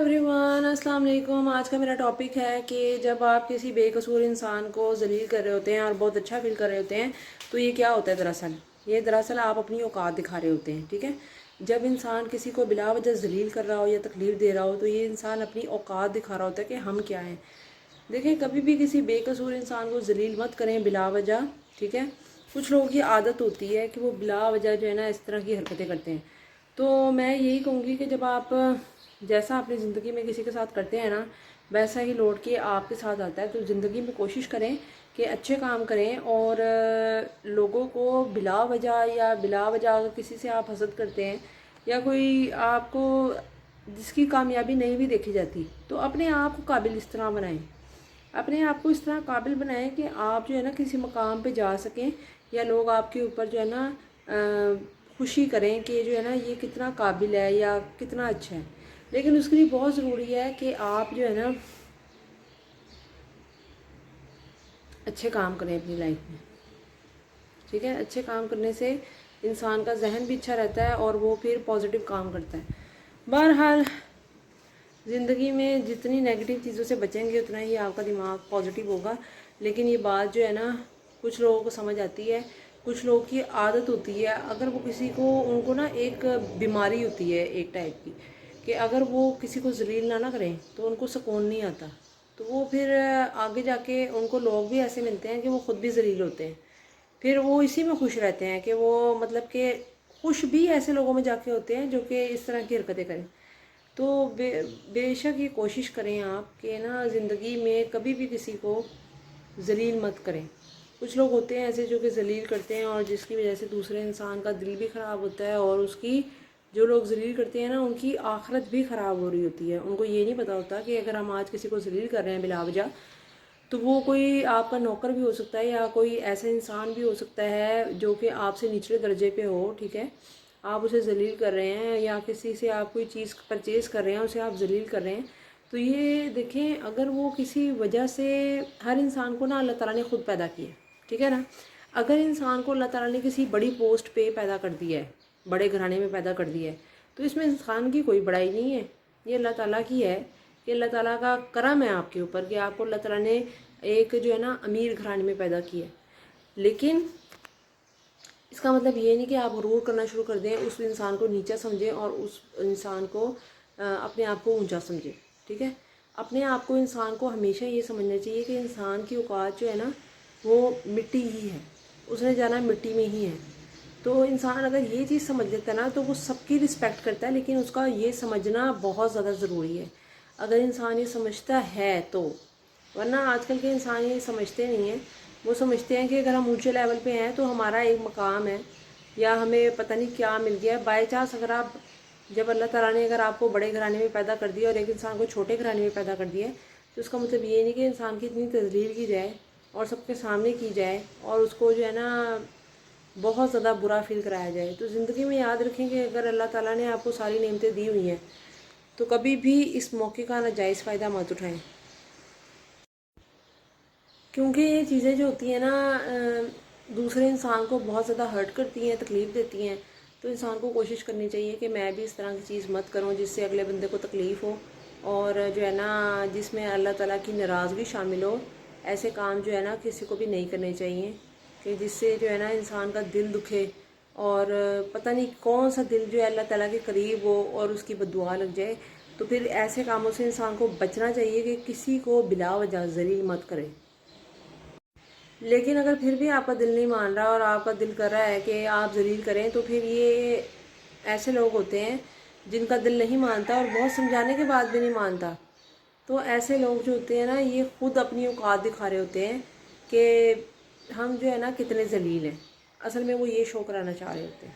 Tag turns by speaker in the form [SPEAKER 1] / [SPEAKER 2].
[SPEAKER 1] Everyone, अस्सलाम वालेकुम। आज का मेरा टॉपिक है कि जब आप किसी बेकसूर इंसान को जलील कर रहे होते हैं और बहुत अच्छा फील कर रहे होते हैं तो ये क्या होता है। दरअसल आप अपनी औकात दिखा रहे होते हैं। ठीक है, जब इंसान किसी को बिला वजह जलील कर रहा हो या तकलीफ़ दे रहा हो तो ये इंसान अपनी औकात दिखा रहा होता है कि हम क्या हैं। देखें, कभी भी किसी बेकसूर इंसान को जलील मत करें बिला वजह। ठीक है, कुछ लोगों की आदत होती है कि वो बिला वजह जो है ना इस तरह की हरकतें करते हैं। तो मैं यही कहूँगी कि जब आप जैसा अपनी ज़िंदगी में किसी के साथ करते हैं ना वैसा ही लौट के आपके साथ आता है। तो ज़िंदगी में कोशिश करें कि अच्छे काम करें और लोगों को बिला वजह या बिला वजह अगर किसी से आप हसद करते हैं या कोई आपको जिसकी कामयाबी नहीं भी देखी जाती तो अपने आप को काबिल इस तरह बनाएं, अपने आप को इस तरह काबिल बनाएं कि आप जो है ना किसी मकाम पे जा सकें या लोग आपके ऊपर जो है ना खुशी करें कि जो है ना ये कितना काबिल है या कितना अच्छा है। लेकिन उसके लिए बहुत ज़रूरी है कि आप जो है ना अच्छे काम करें अपनी लाइफ में। ठीक है, अच्छे काम करने से इंसान का जहन भी अच्छा रहता है और वो फिर पॉजिटिव काम करता है। बहरहाल ज़िंदगी में जितनी नेगेटिव चीज़ों से बचेंगे उतना ही आपका दिमाग पॉजिटिव होगा। लेकिन ये बात जो है ना कुछ लोगों को समझ आती है, कुछ लोगों की आदत होती है, अगर वो किसी को उनको ना एक बीमारी होती है एक टाइप की कि अगर वो किसी को जलील ना करें तो उनको सुकून नहीं आता। तो वो फिर आगे जाके उनको लोग भी ऐसे मिलते हैं कि वो ख़ुद भी जलील होते हैं, फिर वो इसी में खुश रहते हैं कि वो मतलब कि खुश भी ऐसे लोगों में जाके होते हैं जो कि इस तरह की हरकतें करें। तो बेशक ये कोशिश करें आप कि ना ज़िंदगी में कभी भी किसी को जलील मत करें। कुछ लोग होते हैं ऐसे जो कि जलील करते हैं और जिसकी वजह से दूसरे इंसान का दिल भी ख़राब होता है और उसकी जो लोग जलील करते हैं ना उनकी आखिरत भी ख़राब हो रही होती है। उनको ये नहीं पता होता कि अगर हम आज किसी को जलील कर रहे हैं बिला वजह तो वो कोई आपका नौकर भी हो सकता है या कोई ऐसा इंसान भी हो सकता है जो कि आपसे निचले दर्जे पे हो। ठीक है, आप उसे जलील कर रहे हैं या किसी से आप कोई चीज़ परचेज़ कर रहे हैं उसे आप जलील कर रहे हैं। तो ये देखें, अगर वो किसी वजह से हर इंसान को ना अल्लाह ताला ने ख़ुद पैदा किया। ठीक है ना, अगर इंसान को अल्लाह ताला ने किसी बड़ी पोस्ट पे पैदा कर दिया है, बड़े घराने में पैदा कर दिया है, तो इसमें इंसान की कोई बड़ाई नहीं है, ये अल्लाह ताला की है कि अल्लाह ताला का करम है आपके ऊपर कि आपको अल्लाह ताला ने एक जो है ना अमीर घराने में पैदा किया। लेकिन इसका मतलब ये नहीं कि आप गुरूर करना शुरू कर दें, उस इंसान को नीचा समझें और उस इंसान को अपने आप को ऊंचा समझें। ठीक है, अपने आप को इंसान को हमेशा ये समझना चाहिए कि इंसान की औकात जो है ना वो मिट्टी ही है, उसने जाना मिट्टी में ही है। तो इंसान अगर ये चीज़ समझ लेता है ना तो वो सबकी रिस्पेक्ट करता है, लेकिन उसका ये समझना बहुत ज़्यादा ज़रूरी है। अगर इंसान ये समझता है तो, वरना आजकल के इंसान ये समझते नहीं हैं। वो समझते हैं कि अगर हम ऊंचे लेवल पे हैं तो हमारा एक मकाम है या हमें पता नहीं क्या मिल गया है। बाई चांस अगर आप जब अल्लाह ताला ने अगर आपको बड़े घराने में पैदा कर दिया और एक इंसान को छोटे घराने में पैदा कर दिया है तो उसका मतलब ये नहीं कि इंसान की इतनी तजलील की जाए और सबके सामने की जाए और उसको जो है ना बहुत ज़्यादा बुरा फील कराया जाए। तो ज़िंदगी में याद रखें कि अगर अल्लाह ताला ने आपको सारी नेमतें दी हुई हैं तो कभी भी इस मौके का नाजायज़ फ़ायदा मत उठाएं, क्योंकि ये चीज़ें जो होती हैं ना दूसरे इंसान को बहुत ज़्यादा हर्ट करती हैं, तकलीफ़ देती हैं। तो इंसान को कोशिश करनी चाहिए कि मैं भी इस तरह की चीज़ मत करूं जिससे अगले बंदे को तकलीफ़ हो और जो है ना जिसमें अल्लाह ताला की नाराज़गी शामिल हो। ऐसे काम जो है ना किसी को भी नहीं करने चाहिए कि जिससे जो है ना इंसान का दिल दुखे और पता नहीं कौन सा दिल जो है अल्लाह ताला के करीब हो और उसकी बद्दुआ लग जाए। तो फिर ऐसे कामों से इंसान को बचना चाहिए कि किसी को बिला वजह जलील मत करे। लेकिन अगर फिर भी आपका दिल नहीं मान रहा और आपका दिल कर रहा है कि आप जलील करें तो फिर ये ऐसे लोग होते हैं जिनका दिल नहीं मानता और बहुत समझाने के बाद भी नहीं मानता। तो ऐसे लोग जो होते हैं ना ये ख़ुद अपनी औकात दिखा रहे होते हैं कि हम जो है ना कितने जलील हैं। असल में वो ये शो कराना चाह रहे होते हैं।